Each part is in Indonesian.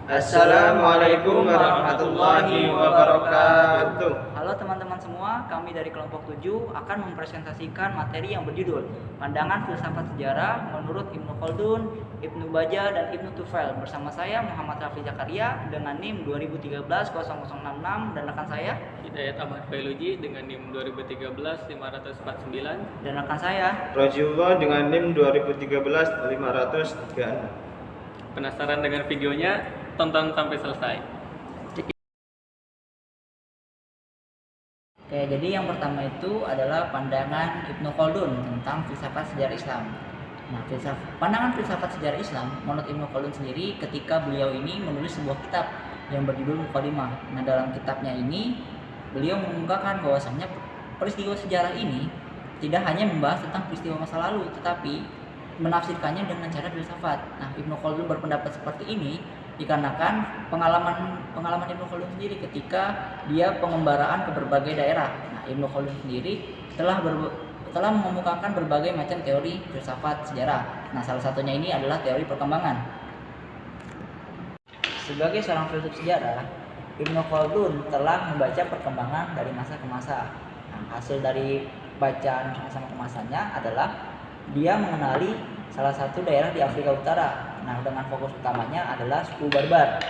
Assalamualaikum warahmatullahi wabarakatuh. Halo teman-teman semua, kami dari kelompok 7 akan mempresentasikan materi yang berjudul Pandangan Filsafat Sejarah menurut Ibnu Khaldun, Ibnu Bajjah, dan Ibnu Tufail. Bersama saya Muhammad Rafli Zakaria dengan NIM 2013-0066 dan rekan saya Hidayat Ahmad Failuji dengan NIM 2013-549 dan rekan saya Rajiullah dengan NIM 2013-536. Penasaran dengan videonya? Tonton sampai selesai. Oke, jadi yang pertama itu adalah pandangan Ibnu Khaldun tentang filsafat sejarah Islam. Nah, pandangan filsafat sejarah Islam menurut Ibnu Khaldun sendiri ketika beliau ini menulis sebuah kitab yang berjudul Muqaddimah. Nah, dalam kitabnya ini beliau mengungkapkan bahwasannya peristiwa sejarah ini tidak hanya membahas tentang peristiwa masa lalu, tetapi menafsirkannya dengan cara filsafat. Nah, Ibnu Khaldun berpendapat seperti ini dikarenakan pengalaman Ibnu Khaldun sendiri ketika dia pengembaraan ke berbagai daerah. Nah, Ibnu Khaldun sendiri telah mengemukakan berbagai macam teori filsafat sejarah. Nah, salah satunya ini adalah teori perkembangan. Sebagai seorang filsuf sejarah, Ibnu Khaldun telah membaca perkembangan dari masa ke masa. Nah, hasil dari bacaan masa ke masanya adalah dia mengenali salah satu daerah di Afrika Utara. Nah, dengan fokus utamanya adalah suku Barbar.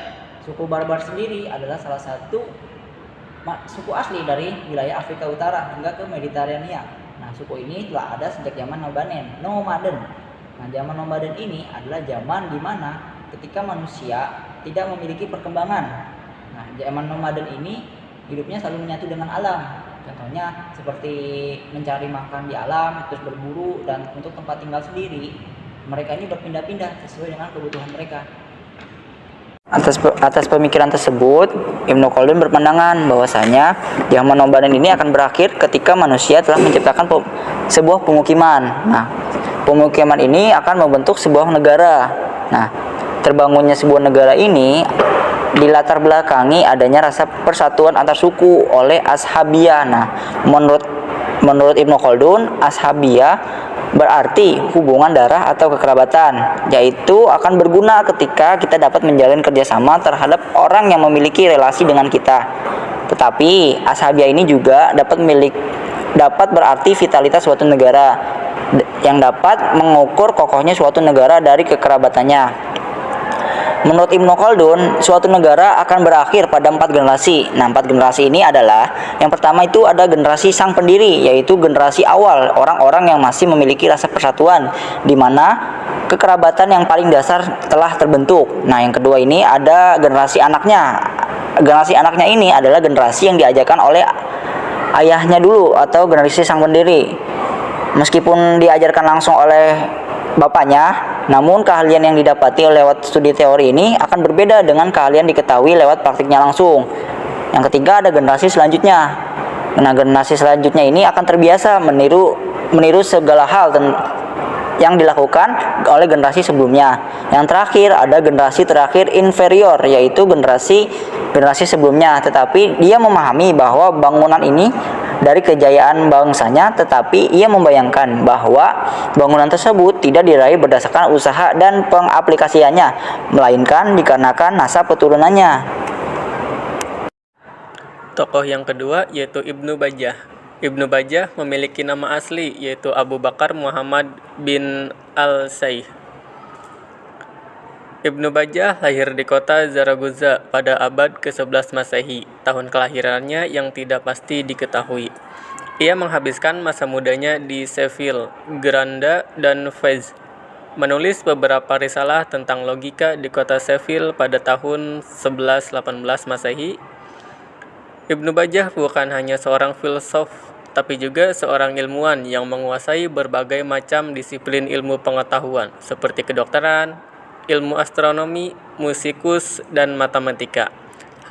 Suku Barbar sendiri adalah salah satu suku asli dari wilayah Afrika Utara hingga ke Mediterania. Nah, suku ini telah ada sejak zaman nomaden. Nah, zaman nomaden ini adalah zaman di mana ketika manusia tidak memiliki perkembangan. Nah, zaman nomaden ini hidupnya selalu menyatu dengan alam. Contohnya seperti mencari makan di alam, terus berburu, dan untuk tempat tinggal sendiri mereka ini berpindah-pindah sesuai dengan kebutuhan mereka. Atas pemikiran tersebut, Ibnu Khaldun berpandangan bahwasanya zaman nomaden ini akan berakhir ketika manusia telah menciptakan sebuah pemukiman. Nah, pemukiman ini akan membentuk sebuah negara. Nah, terbangunnya sebuah negara ini dilatar belakangi adanya rasa persatuan antar suku oleh Ashabiyah. Nah, menurut Ibnu Khaldun, Ashabiyah berarti hubungan darah atau kekerabatan, yaitu akan berguna ketika kita dapat menjalin kerjasama terhadap orang yang memiliki relasi dengan kita. Tetapi Ashabiyah ini juga dapat berarti vitalitas suatu negara yang dapat mengukur kokohnya suatu negara dari kekerabatannya. Menurut Ibnu Khaldun, suatu negara akan berakhir pada 4 generasi. Nah, 4 generasi ini adalah, yang pertama itu ada generasi sang pendiri, yaitu generasi awal, orang-orang yang masih memiliki rasa persatuan, di mana kekerabatan yang paling dasar telah terbentuk. Nah, yang kedua ini ada generasi anaknya. Generasi anaknya ini adalah generasi yang diajarkan oleh ayahnya dulu, atau generasi sang pendiri. Meskipun diajarkan langsung oleh bapaknya, namun keahlian yang didapati lewat studi teori ini akan berbeda dengan keahlian diketahui lewat praktiknya langsung. Yang ketiga ada generasi selanjutnya. Nah, generasi selanjutnya ini akan terbiasa meniru segala hal yang dilakukan oleh generasi sebelumnya. Yang terakhir ada generasi terakhir inferior, yaitu generasi sebelumnya, tetapi dia memahami bahwa bangunan ini dari kejayaan bangsanya, tetapi ia membayangkan bahwa bangunan tersebut tidak diraih berdasarkan usaha dan pengaplikasiannya, melainkan dikarenakan nasab keturunannya. Tokoh yang kedua yaitu Ibnu Bajjah. Ibnu Bajjah memiliki nama asli yaitu Abu Bakar Muhammad bin Al-Saih. Ibnu Bajjah lahir di kota Zaragoza pada abad ke-11 Masehi. Tahun kelahirannya yang tidak pasti diketahui. Ia menghabiskan masa mudanya di Seville, Granada, dan Fez. Menulis beberapa risalah tentang logika di kota Seville pada tahun 1118 Masehi. Ibnu Bajjah bukan hanya seorang filsuf, tapi juga seorang ilmuwan yang menguasai berbagai macam disiplin ilmu pengetahuan seperti kedokteran, ilmu astronomi, musikus, dan matematika.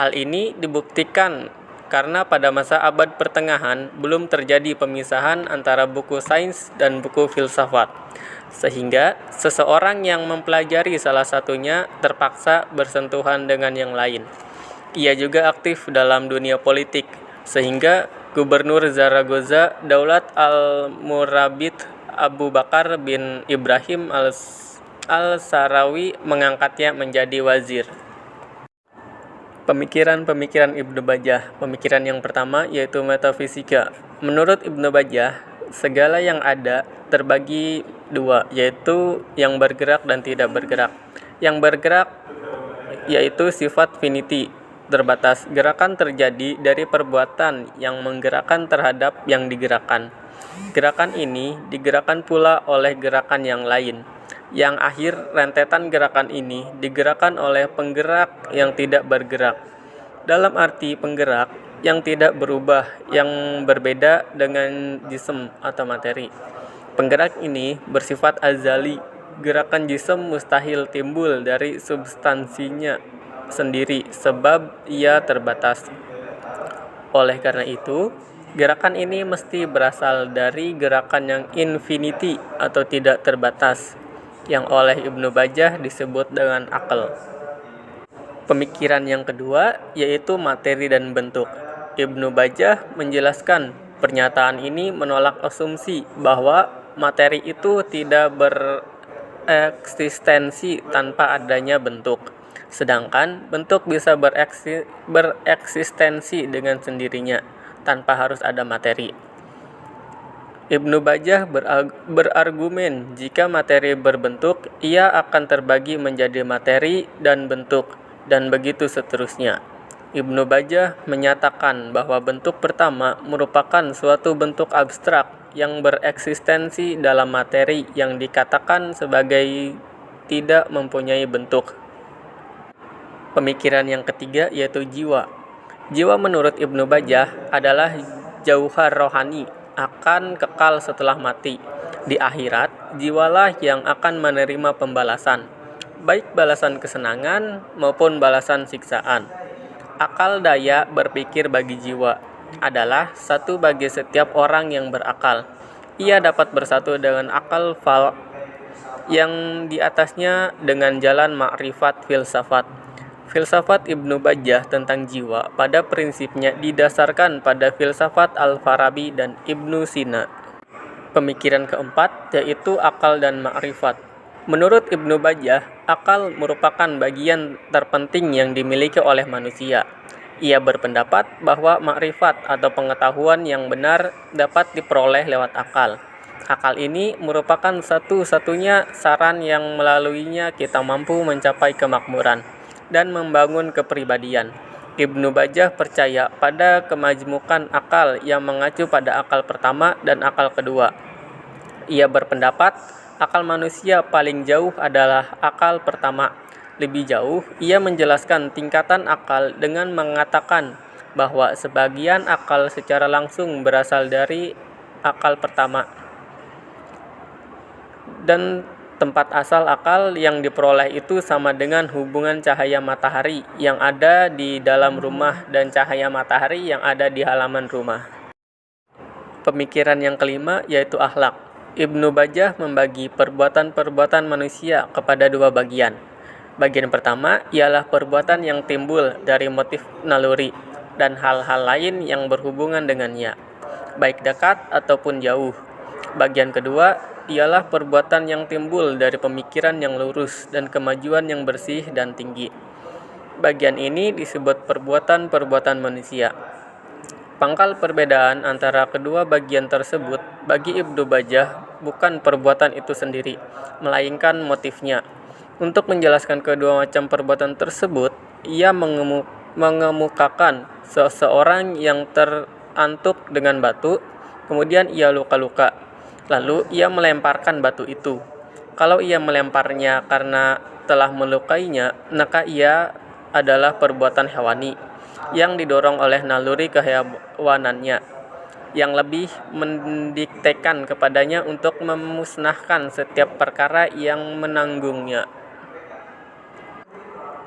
Hal ini dibuktikan karena pada masa abad pertengahan belum terjadi pemisahan antara buku sains dan buku filsafat, sehingga seseorang yang mempelajari salah satunya terpaksa bersentuhan dengan yang lain. Ia juga aktif dalam dunia politik, sehingga Gubernur Zaragoza Daulat al-Murabit Abu Bakar bin Ibrahim al-Sarawi mengangkatnya menjadi wazir. Pemikiran-pemikiran Ibnu Bajjah. Pemikiran yang pertama yaitu metafisika. Menurut Ibnu Bajjah, segala yang ada terbagi dua, yaitu yang bergerak dan tidak bergerak. Yang bergerak yaitu sifat finiti, terbatas. Gerakan terjadi dari perbuatan yang menggerakkan terhadap yang digerakkan. Gerakan ini digerakkan pula oleh gerakan yang lain. Yang akhir rentetan gerakan ini digerakkan oleh penggerak yang tidak bergerak. Dalam arti penggerak yang tidak berubah, yang berbeda dengan jism atau materi. Penggerak ini bersifat azali. Gerakan jism mustahil timbul dari substansinya sendiri sebab ia terbatas. Oleh karena itu, gerakan ini mesti berasal dari gerakan yang infinity atau tidak terbatas, yang oleh Ibnu Bajjah disebut dengan akal. Pemikiran yang kedua yaitu materi dan bentuk. Ibnu Bajjah menjelaskan pernyataan ini menolak asumsi bahwa materi itu tidak bereksistensi tanpa adanya bentuk, sedangkan bentuk bisa bereksistensi dengan sendirinya tanpa harus ada materi. Ibnu Bajjah berargumen jika materi berbentuk, ia akan terbagi menjadi materi dan bentuk, dan begitu seterusnya. Ibnu Bajjah menyatakan bahwa bentuk pertama merupakan suatu bentuk abstrak yang bereksistensi dalam materi yang dikatakan sebagai tidak mempunyai bentuk. Pemikiran yang ketiga yaitu jiwa. Jiwa menurut Ibnu Bajjah adalah jauhar rohani, akan kekal setelah mati. Di akhirat, jiwalah yang akan menerima pembalasan, baik balasan kesenangan maupun balasan siksaan. Akal daya berpikir bagi jiwa adalah satu bagi setiap orang yang berakal. Ia dapat bersatu dengan akal fal yang di atasnya dengan jalan makrifat filsafat. Filsafat Ibnu Bajjah tentang jiwa pada prinsipnya didasarkan pada filsafat Al-Farabi dan Ibnu Sina. Pemikiran keempat yaitu akal dan makrifat. Menurut Ibnu Bajjah, akal merupakan bagian terpenting yang dimiliki oleh manusia. Ia berpendapat bahwa makrifat atau pengetahuan yang benar dapat diperoleh lewat akal. Akal ini merupakan satu-satunya saran yang melaluinya kita mampu mencapai kemakmuran dan membangun kepribadian. Ibnu Bajjah percaya pada kemajmukan akal yang mengacu pada akal pertama dan akal kedua. Ia berpendapat akal manusia paling jauh adalah akal pertama. Lebih jauh, ia menjelaskan tingkatan akal dengan mengatakan bahwa sebagian akal secara langsung berasal dari akal pertama, dan tempat asal akal yang diperoleh itu sama dengan hubungan cahaya matahari yang ada di dalam rumah dan cahaya matahari yang ada di halaman rumah. Pemikiran yang kelima yaitu akhlak. Ibnu Bajjah membagi perbuatan-perbuatan manusia kepada dua bagian. Bagian pertama ialah perbuatan yang timbul dari motif naluri dan hal-hal lain yang berhubungan dengannya, baik dekat ataupun jauh. Bagian kedua ialah perbuatan yang timbul dari pemikiran yang lurus dan kemajuan yang bersih dan tinggi. Bagian ini disebut perbuatan-perbuatan manusia. Pangkal perbedaan antara kedua bagian tersebut bagi Ibnu Bajjah bukan perbuatan itu sendiri, melainkan motifnya. Untuk menjelaskan kedua macam perbuatan tersebut, ia mengemukakan seseorang yang terantuk dengan batu, kemudian ia luka-luka. Lalu ia melemparkan batu itu. Kalau ia melemparnya karena telah melukainya, maka ia adalah perbuatan hewani yang didorong oleh naluri kehewanannya, yang lebih mendiktekan kepadanya untuk memusnahkan setiap perkara yang menanggungnya.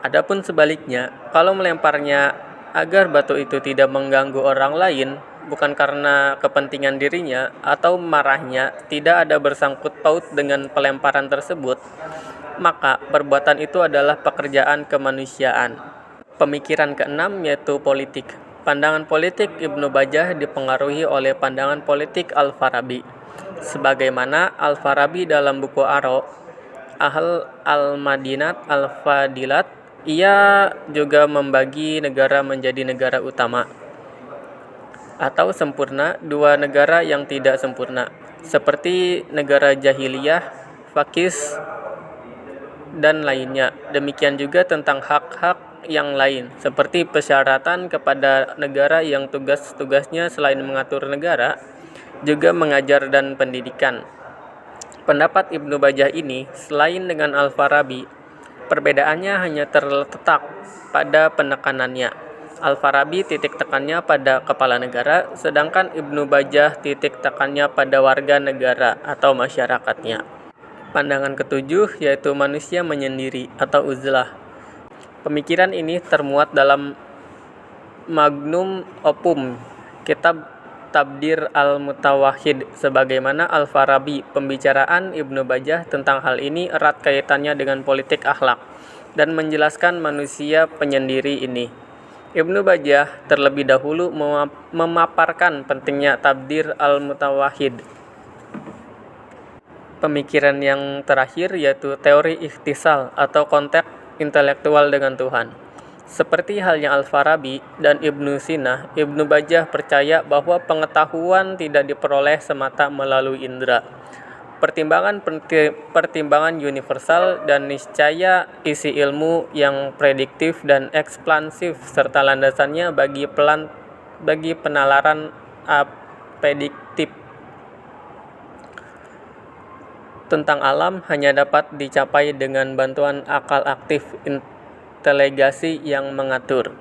Adapun sebaliknya, kalau melemparnya agar batu itu tidak mengganggu orang lain, bukan karena kepentingan dirinya atau marahnya tidak ada bersangkut paut dengan pelemparan tersebut, maka perbuatan itu adalah pekerjaan kemanusiaan. Pemikiran keenam yaitu politik. Pandangan politik Ibnu Bajjah dipengaruhi oleh pandangan politik Al-Farabi. Sebagaimana Al-Farabi dalam buku Ahl al-Madinat al-Fadilat Ia juga membagi negara menjadi negara utama atau sempurna, dua negara yang tidak sempurna, seperti negara jahiliyah, fakis, dan lainnya. Demikian juga tentang hak-hak yang lain, seperti persyaratan kepada negara yang tugas-tugasnya selain mengatur negara, juga mengajar dan pendidikan. Pendapat Ibnu Bajah ini, selain dengan Al-Farabi, perbedaannya hanya terletak pada penekanannya. Al-Farabi titik tekannya pada kepala negara, sedangkan Ibnu Bajah titik tekannya pada warga negara atau masyarakatnya. Pandangan ketujuh yaitu manusia menyendiri atau uzlah. Pemikiran ini termuat dalam Magnum Opum, Kitab Tabdir Al-Mutawahhid. Sebagaimana Al-Farabi, pembicaraan Ibnu Bajah tentang hal ini erat kaitannya dengan politik akhlak dan menjelaskan manusia penyendiri ini. Ibnu Bajah terlebih dahulu memaparkan pentingnya Tabdir Al-Mutawahhid. Pemikiran yang terakhir yaitu teori ikhtisal atau kontak intelektual dengan Tuhan. Seperti halnya Al-Farabi dan Ibnu Sina, Ibnu Bajah percaya bahwa pengetahuan tidak diperoleh semata melalui indera. Pertimbangan universal dan niscaya isi ilmu yang prediktif dan ekspansif serta landasannya bagi penalaran prediktif tentang alam hanya dapat dicapai dengan bantuan akal aktif inteligasi yang mengatur.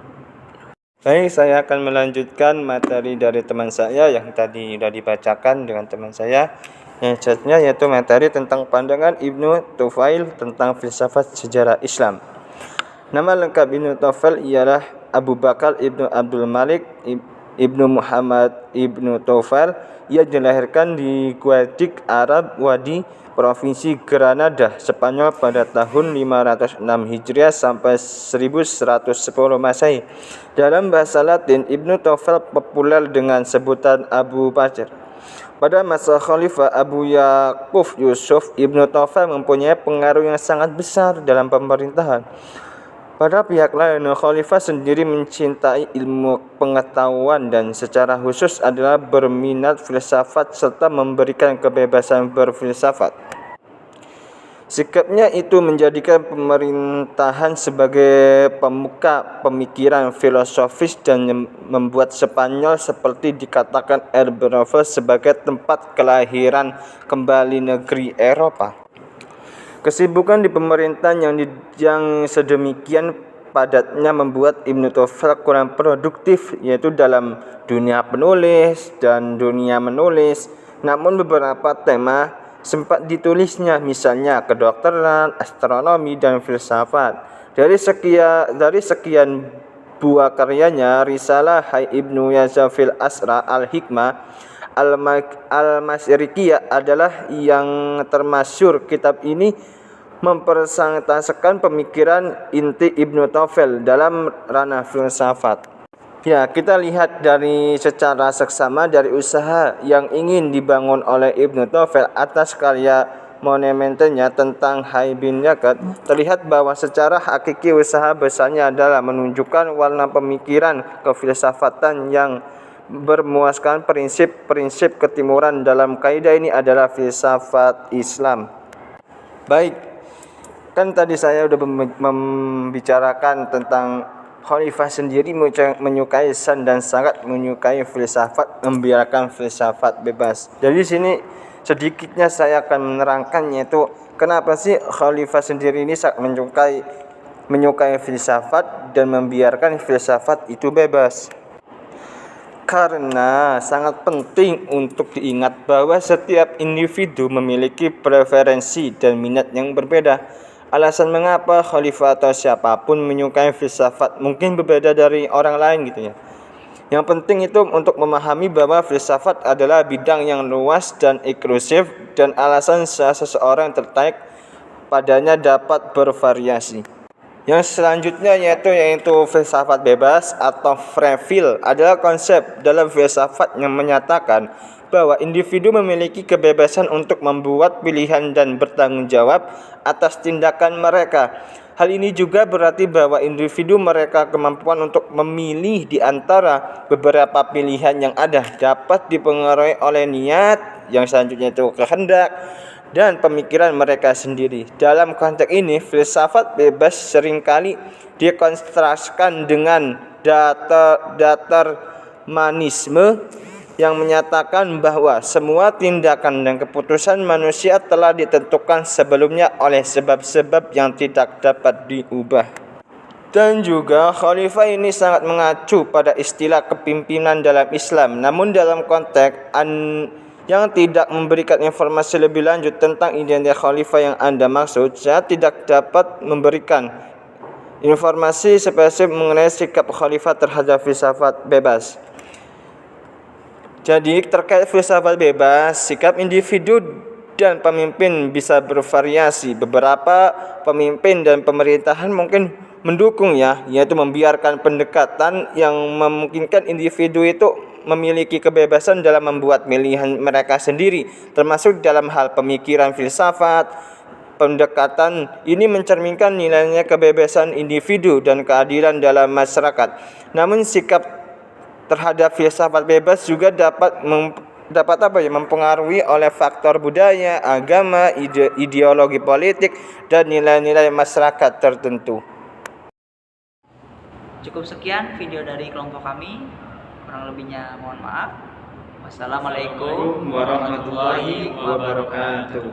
Baik, saya akan melanjutkan materi dari teman saya yang tadi sudah dibacakan dengan teman saya. Yang selanjutnya yaitu materi tentang pandangan Ibnu Tufail tentang filsafat sejarah Islam. Nama lengkap Ibnu Tufail ialah Abu Bakar Ibnu Abdul Malik Ibnu Muhammad Ibnu Tufail. Ia dilahirkan di Guadix, Arab Wadi, Provinsi Granada, Spanyol pada tahun 506 Hijriah sampai 1110 Masehi. Dalam bahasa Latin, Ibnu Tufail populer dengan sebutan Abu Bakar. Pada masa Khalifah Abu Yaqub Yusuf, Ibnu Tufail mempunyai pengaruh yang sangat besar dalam pemerintahan. Pada pihak lain, Khalifah sendiri mencintai ilmu pengetahuan dan secara khusus adalah berminat filsafat serta memberikan kebebasan berfilsafat. Sikapnya itu menjadikan pemerintahan sebagai pemuka pemikiran filosofis dan membuat Spanyol seperti dikatakan Eropa sebagai tempat kelahiran kembali negeri Eropa. Kesibukan di pemerintahan yang sedemikian padatnya membuat Ibnu Tufail kurang produktif, yaitu dalam dunia penulis dan dunia menulis. Namun beberapa tema sempat ditulisnya, misalnya kedokteran, astronomi, dan filsafat. Dari sekian buah karyanya, Risalah Hai Ibnu Yazafil Asra Al-Hikmah Al-Masyrikiyah adalah yang termasyhur. Kitab ini mempresentasikan pemikiran inti Ibnu Tufail dalam ranah filsafat. Ya, kita lihat dari secara seksama dari usaha yang ingin dibangun oleh Ibnu Tufail atas karya monumentalnya tentang Hai bin Yaqut, terlihat bahwa secara hakiki usaha besarnya adalah menunjukkan warna pemikiran kefilsafatan yang bermuaskan prinsip-prinsip ketimuran. Dalam kaidah ini adalah filsafat Islam. Baik, kan tadi saya sudah membicarakan tentang Khalifah sendiri menyukai sains dan sangat menyukai filsafat, membiarkan filsafat bebas. Jadi sini sedikitnya saya akan menerangkan, yaitu kenapa sih Khalifah sendiri ini sangat menyukai filsafat dan membiarkan filsafat itu bebas. Karena sangat penting untuk diingat bahwa setiap individu memiliki preferensi dan minat yang berbeda. Alasan mengapa khalifah atau siapapun menyukai filsafat mungkin berbeda dari orang lain gitu ya. Yang penting itu untuk memahami bahwa filsafat adalah bidang yang luas dan inklusif, dan alasan seseorang tertarik padanya dapat bervariasi. Yang selanjutnya yaitu filsafat bebas atau free will adalah konsep dalam filsafat yang menyatakan bahwa individu memiliki kebebasan untuk membuat pilihan dan bertanggung jawab atas tindakan mereka. Hal ini juga berarti bahwa individu mereka kemampuan untuk memilih di antara beberapa pilihan yang ada dapat dipengaruhi oleh niat, yang selanjutnya itu kehendak, dan pemikiran mereka sendiri. Dalam konteks ini, filsafat bebas seringkali dikontraskan dengan determinisme yang menyatakan bahwa semua tindakan dan keputusan manusia telah ditentukan sebelumnya oleh sebab-sebab yang tidak dapat diubah. Dan juga khalifah ini sangat mengacu pada istilah kepimpinan dalam Islam. Namun dalam konteks yang tidak memberikan informasi lebih lanjut tentang identitas khalifah yang Anda maksud, saya tidak dapat memberikan informasi spesifik mengenai sikap khalifah terhadap filsafat bebas. Jadi terkait filsafat bebas, sikap individu dan pemimpin bisa bervariasi. Beberapa pemimpin dan pemerintahan mungkin mendukung yaitu membiarkan pendekatan yang memungkinkan individu itu memiliki kebebasan dalam membuat pilihan mereka sendiri, termasuk dalam hal pemikiran filsafat. Pendekatan ini mencerminkan nilainya kebebasan individu dan keadilan dalam masyarakat. Namun sikap terhadap filsafat bebas juga dapat mempengaruhi oleh faktor budaya, agama, ideologi politik, dan nilai-nilai masyarakat tertentu. Cukup sekian video dari kelompok kami. Kurang lebihnya mohon maaf. Wassalamualaikum Warahmatullahi wabarakatuh.